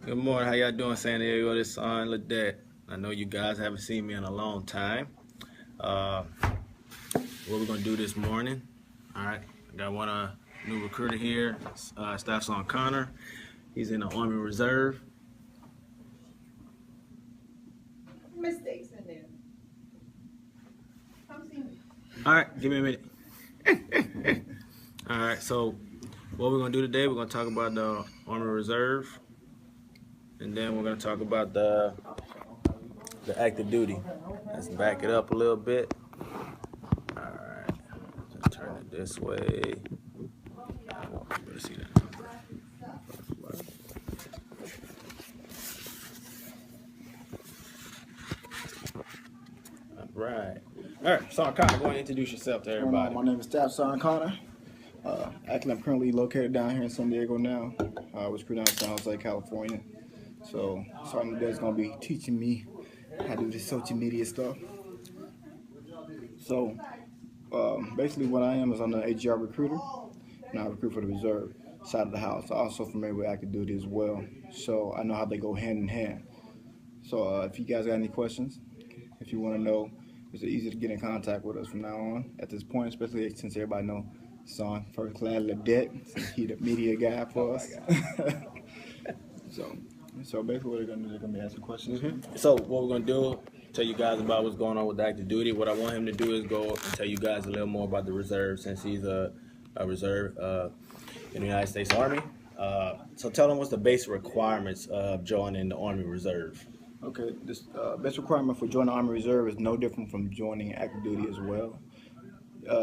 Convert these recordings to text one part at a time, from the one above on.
Good morning. How y'all doing, San Diego? This is Ladette. I know you guys haven't seen me in a long time. Uh, what we're gonna do this morning? All right, I got one new recruiter here. Staff Sergeant Connor. He's in the Army Reserve. Mistakes in there. Come see me. All right, give me a minute. All right, so what we're gonna do today? We're gonna talk about the Army Reserve, and then we're gonna talk about the active duty. Let's back it up a little bit. All right, just turn it this way. I want people to see that number. All right. All right, Sergeant Connor, go ahead and introduce yourself to everybody. My name is Staff Sergeant Connor. Actually, I'm currently located down here in San Diego now. I was recruited out of San Jose, California. So, Sergeant Dad's going to be teaching me how to do this social media stuff. So, basically what I am is I'm an AGR recruiter, and I recruit for the reserve side of the house. I'm also familiar with active duty as well, so I know how they go hand in hand. So, if you guys got any questions, if you want to know, it's easy to get in contact with us from now on. At this point, especially since everybody know Son First Class Ladette, since he the media guy for us. So basically what they're gonna do, they're gonna be asking questions. So what we're gonna do, tell you guys about what's going on with active duty. What I want him to do is go and tell you guys a little more about the reserve, since he's a reserve in the United States Army. So tell them what's the basic requirements of joining the Army Reserve. Okay, this best requirement for joining the Army Reserve is no different from joining active duty as well.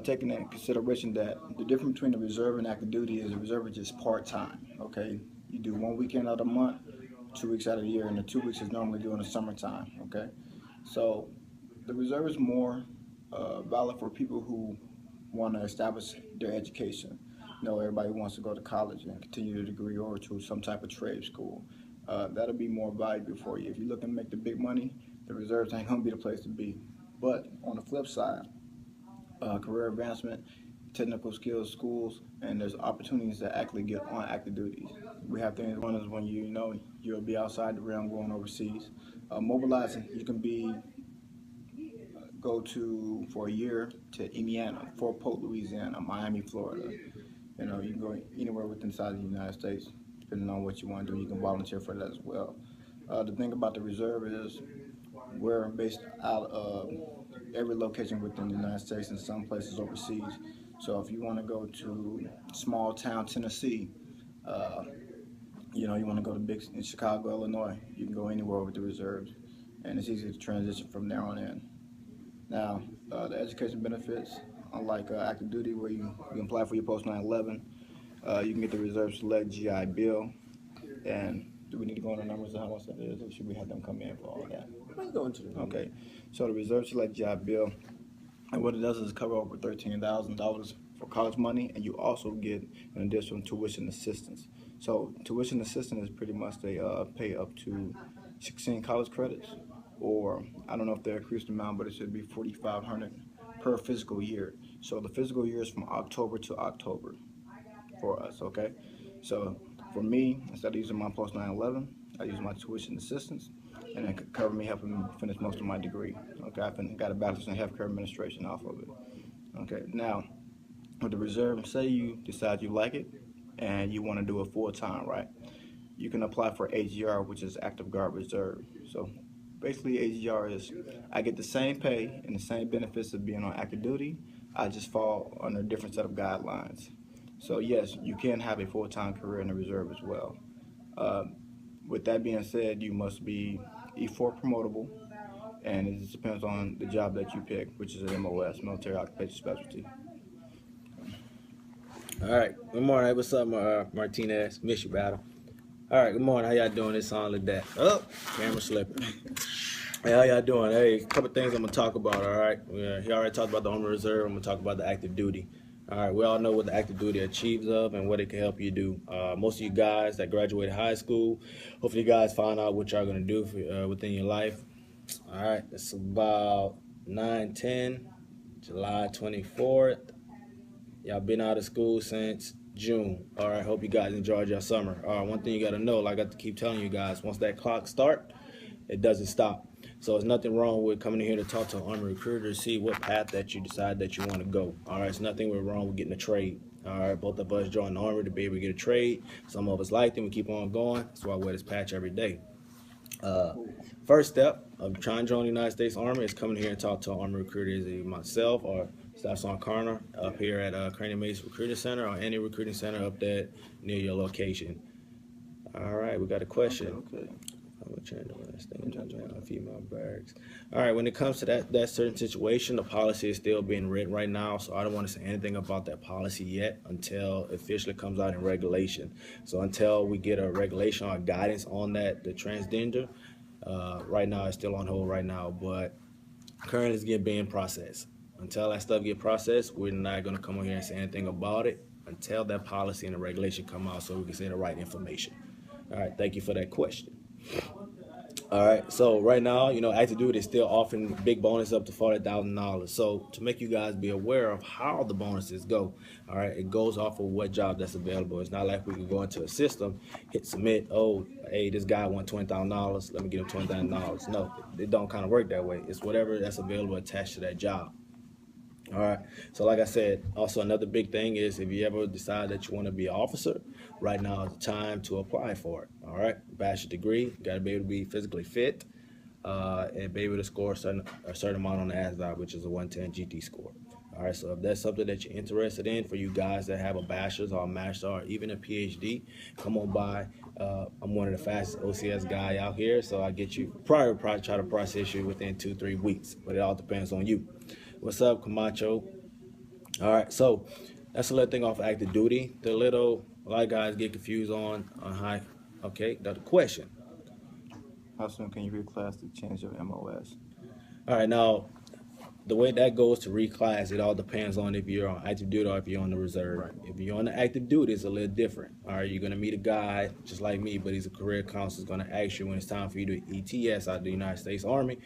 Taking into consideration that the difference between the reserve and active duty is the reserve is just part-time, okay? You do 1 weekend out of the month, 2 weeks out of the year, and the 2 weeks is normally during the summertime, okay? So the reserve is more valid for people who want to establish their education. You know, everybody wants to go to college and continue a degree or to some type of trade school. That'll be more valuable for you. If you're looking to make the big money, the reserves ain't gonna be the place to be. But on the flip side, career advancement, technical skills schools, and there's opportunities to actually get on active duty. We have things, one is when you'll be outside the realm going overseas. Mobilizing, you can go to for a year to Indiana, Fort Polk, Louisiana, Miami, Florida. You know, you can go anywhere within inside the United States, depending on what you want to do. You can volunteer for that as well. The thing about the reserve is we're based out of every location within the United States and some places overseas. So if you want to go to small town Tennessee, you want to go to in Chicago, Illinois, you can go anywhere with the reserves, and it's easy to transition from there on in. Now, the education benefits, unlike active duty where you can apply for your post 9/11, you can get the reserve select GI Bill, and do we need to go into numbers of how much that is, or should we have them come in for all that? Let's go into the Okay, so the reserve select GI Bill, and what it does is cover over $13,000 for college money, and you also get an additional tuition assistance. So tuition assistance is pretty much they pay up to 16 college credits, or I don't know if they increased the amount, but it should be 4,500 per physical year. So the physical year is from October to October for us, okay? So for me, instead of using my post 9/11, I use my tuition assistance, and it could cover me helping me finish most of my degree. Okay, I got a bachelor's in healthcare administration off of it. Okay, now with the reserve, say you decide you like it and you want to do it full time, right? You can apply for AGR, which is Active Guard Reserve. So basically, AGR is I get the same pay and the same benefits of being on active duty. I just fall under a different set of guidelines. So yes, you can have a full-time career in the reserve as well. With that being said, you must be E4 promotable, and it just depends on the job that you pick, which is an MOS, Military Occupation Specialty. All right. Good morning. Hey, what's up, Martinez? Miss you, battle. All right. Good morning. How y'all doing? This on Ladette. Oh, camera slipping. Hey, how y'all doing? Hey, a couple things I'm gonna talk about. All right. He already talked about the Army Reserve. I'm gonna talk about the active duty. All right. We all know what the active duty achieves of and what it can help you do. Most of you guys that graduated high school, hopefully you guys find out what y'all gonna do for, within your life. All right. It's about 9/10, July 24th. Y'all been out of school since June. All right, hope you guys enjoyed your summer. One thing you got to know, like I got to keep telling you guys, once that clock start, it doesn't stop. So there's nothing wrong with coming in here to talk to an Army recruiter to see what path that you decide that you want to go. All right, it's nothing wrong with getting a trade. All right, both of us joined the Army to be able to get a trade. Some of us like them, we keep on going. That's why I wear this patch every day. Uh, First step of trying to join the United States Army is coming here and talk to an Army recruiter, either myself or Staff Sergeant Carner up here at Crane Mace Recruiting Center or any recruiting center up there near your location. All right, we got a question. Okay. I'm gonna change the last thing. Female barracks. All right, when it comes to that certain situation, the policy is still being written right now, so I don't want to say anything about that policy yet until it officially comes out in regulation. So until we get a regulation or guidance on that, the transgender, right now it's still on hold right now, but currently it's being processed. Until that stuff get processed, we're not gonna come on here and say anything about it until that policy and the regulation come out, so we can say the right information. All right, thank you for that question. All right, so right now, active duty is still offering big bonus up to $40,000. So to make you guys be aware of how the bonuses go, all right, it goes off of what job that's available. It's not like we can go into a system, hit submit. Oh, hey, this guy wants $20,000. Let me give him $20,000. No, it don't kind of work that way. It's whatever that's available attached to that job. All right. So like I said, also another big thing is if you ever decide that you want to be an officer, right now is the time to apply for it. All right. Bachelor's degree, you got to be able to be physically fit and be able to score a certain amount on the ASVAB, which is a 110 GT score. All right. So if that's something that you're interested in, for you guys that have a bachelor's or a master's or even a PhD, come on by. I'm one of the fastest OCS guy out here, so I get you probably try to process you within 2-3 weeks, but it all depends on you. What's up, Camacho? All right, so that's a little thing off active duty. A lot of guys get confused on how. Okay, the question. How soon can you reclass to change your MOS? All right, now the way that goes to reclass, it all depends on if you're on active duty or if you're on the reserve. Right. If you're on the active duty, it's a little different. All right, you're gonna meet a guy just like me, but he's a career counselor. Is gonna ask you when it's time for you to ETS out of the United States Army.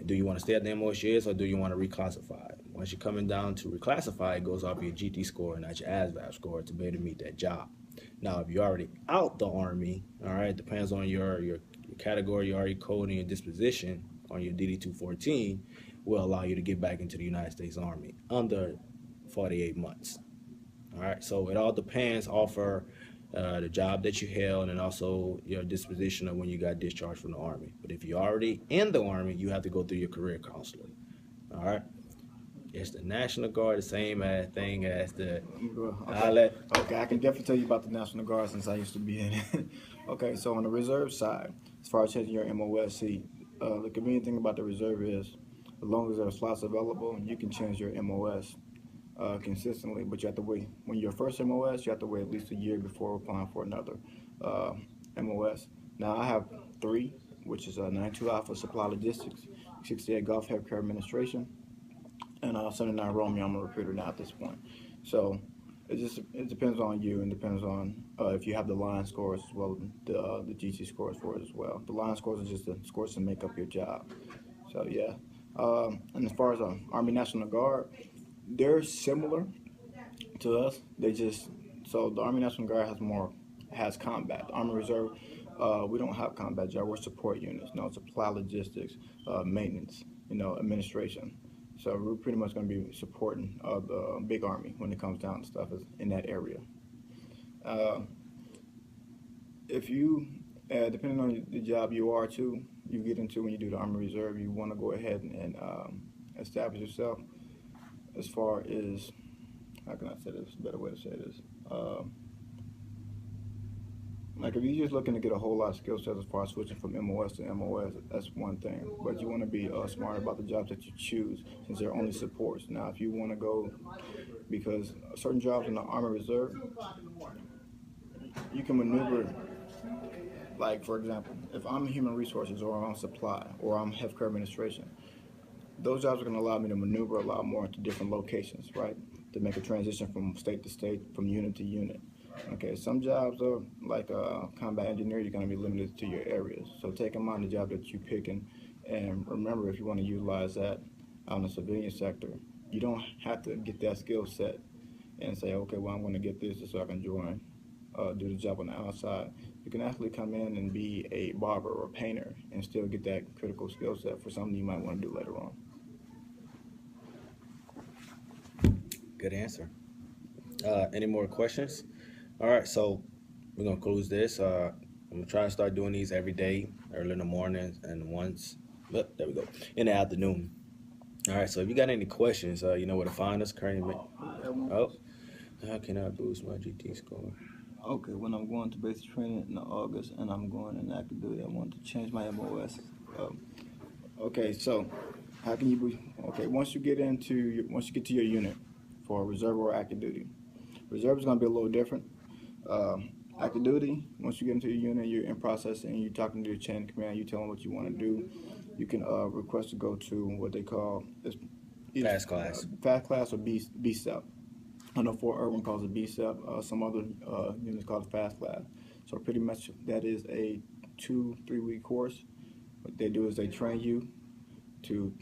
Do you want to stay at the MOS or do you want to reclassify? Once you're coming down to reclassify, it goes off your GT score and not your ASVAB score to be able to meet that job. Now, if you're already out the Army, all right, depends on your category, your RE code, and your disposition on your DD-214 will allow you to get back into the United States Army under 48 months. All right, so it all depends off of the job that you held and also your disposition of when you got discharged from the Army. But if you're already in the Army, you have to go through your career counselor. All right. It's the National Guard, the same thing as the. Okay, I can definitely tell you about the National Guard since I used to be in it. Okay, so on the reserve side, as far as changing your MOS, the convenient thing about the reserve is, as long as there are slots available, you can change your MOS consistently. But you have to wait. When you're first MOS, you have to wait at least a year before applying for another MOS. Now I have 3, which is 92 Alpha Supply Logistics, 68 Gulf Healthcare Administration, and 79 Romeo. I'm a recruiter now at this point. So it depends on you and depends on if you have the line scores as well, the GT scores for it as well. The line scores are just the scores to make up your job. So yeah. And as far as Army National Guard, they're similar to us. So the Army National Guard has combat. The Army Reserve, we don't have combat job. We're support units. Supply logistics, maintenance, administration. So we're pretty much going to be supporting the big Army when it comes down to stuff in that area. If you, depending on the job you get into when you do the Army Reserve, you want to go ahead and establish yourself as far as, how can I say this? A better way to say this. Like if you're just looking to get a whole lot of skill sets as far as switching from MOS to MOS, that's one thing. But you want to be smart about the jobs that you choose, since they're only supports. Now, if you want to go, because certain jobs in the Army Reserve, you can maneuver. Like for example, if I'm human resources or I'm supply or I'm healthcare administration, those jobs are going to allow me to maneuver a lot more into different locations, right? To make a transition from state to state, from unit to unit. Okay, some jobs are like combat engineer, you're going to be limited to your areas. So take in mind the job that you're picking, and remember, if you want to utilize that out in the civilian sector, you don't have to get that skill set and say, okay, well, I'm going to get this so I can join, do the job on the outside. You can actually come in and be a barber or a painter and still get that critical skill set for something you might want to do later on. Good answer. Any more questions? All right, so we're gonna close this. I'm gonna try to start doing these every day, early in the morning and once. But there we go, in the afternoon. All right, so if you got any questions, you know where to find us. Currently, oh, how can I boost my GT score? Okay, when I'm going to basic training in August and I'm going in active duty, I want to change my MOS. Okay, so how can you be? Okay, once you get to your unit for reserve or active duty, reserve is going to be a little different. Active duty, once you get into your unit, you're in process and you're talking to your chain of command. You tell them what you want to do. You can request to go to what they call Fast class. Fast class or B step. I know Fort Irwin calls it B step. Some other units call it fast class. So pretty much that is a 2-3 week course. What they do is they train you to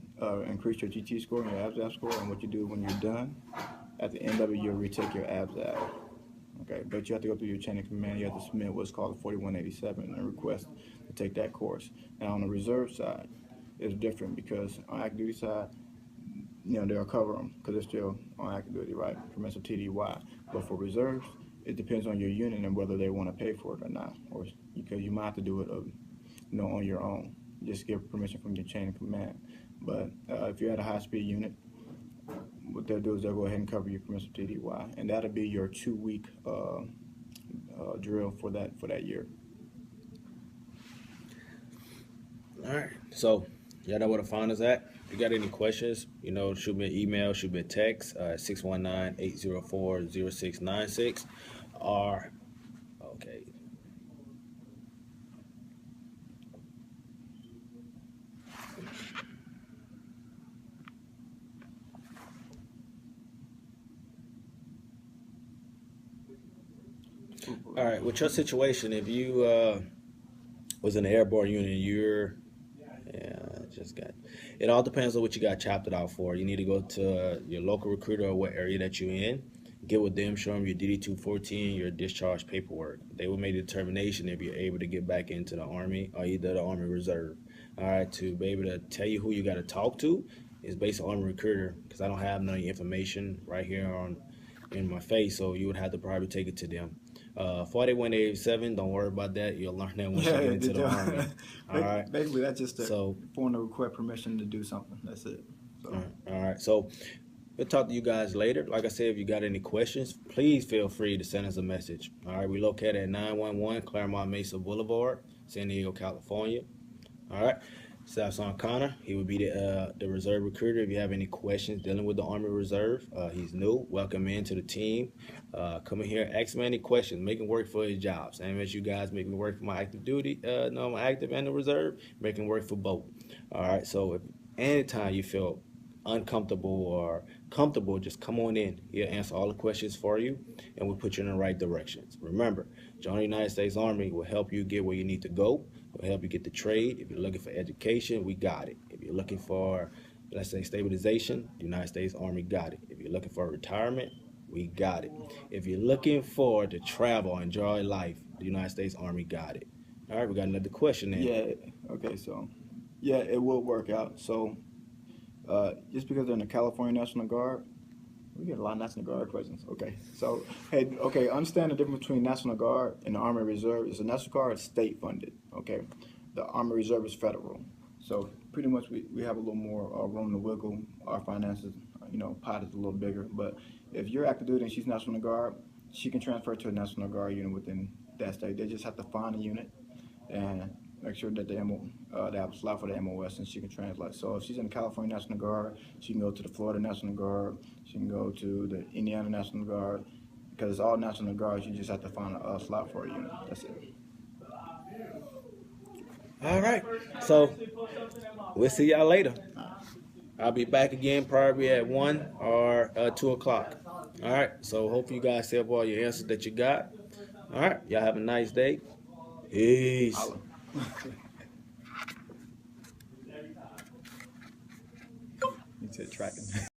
increase your GT score and your ABS score, and what you do when you're done, at the end of it, you'll retake your ABS. Okay, but you have to go through your chain of command. You have to submit what's called a 4187 and request to take that course. Now on the reserve side, it's different because on active duty side, they'll cover them because they're still on active duty, right? Permissive TDY. But for reserves, it depends on your unit and whether they want to pay for it or not, or because you might have to do it, on your own. Just get permission from your chain of command. But if you're at a high-speed unit, what they'll do is they'll go ahead and cover your permissive TDY, and that'll be your 2-week drill for that year. All right, so y'all know where to find us at. If you got any questions, shoot me an email, shoot me a text, 619-804-0696, or, okay. All right, with your situation, if you was in the airborne unit, it all depends on what you got chopped it out for. You need to go to your local recruiter or what area that you're in, get with them, show them your DD-214, your discharge paperwork. They will make a determination if you're able to get back into the Army or either the Army Reserve. All right, to be able to tell you who you got to talk to is based on Army Recruiter, because I don't have none of the information right here in my face, so you would have to probably take it to them. 4187, don't worry about that. You'll learn that once you get into the Army. All right. Basically, that's just a form to request permission to do something. That's it. So. All right. So we'll talk to you guys later. Like I said, if you got any questions, please feel free to send us a message. All right. We're located at 911 Claremont Mesa Boulevard, San Diego, California. All right. Staff Sergeant Connor, he would be the reserve recruiter. If you have any questions dealing with the Army Reserve, he's new. Welcome into the team. Come in here, ask him any questions. Make him work for his job. Same as you guys make me work for my active duty, my active and the reserve, make him work for both. All right. So if anytime you feel uncomfortable or comfortable, just come on in. He'll answer all the questions for you, and we'll put you in the right directions. Remember, joining the United States Army will help you get where you need to go. Will help you get the trade. If you're looking for education, we got it. If you're looking for, let's say, stabilization, the United States Army got it. If you're looking for retirement, we got it. If you're looking for to travel, enjoy life, the United States Army got it. All right, we got another question there. Yeah, okay, so, yeah, it will work out. So, just because they're in the California National Guard, we get a lot of National Guard questions. Okay, so, understand the difference between National Guard and the Army Reserve. Is the National Guard is state funded, okay? The Army Reserve is federal. So, pretty much we have a little more room to wiggle. Our finances, pot is a little bigger. But if you're active duty and she's National Guard, she can transfer to a National Guard unit within that state. They just have to find a unit and make sure that they have a slot for the MOS, and she can translate. So if she's in the California National Guard, she can go to the Florida National Guard, she can go to the Indiana National Guard, because it's all National Guards. You just have to find a slot for a unit. That's it. All right. So we'll see y'all later. I'll be back again probably at 1 or 2 o'clock. All right. So hope you guys have all your answers that you got. All right. Y'all have a nice day. Peace. You said tracking.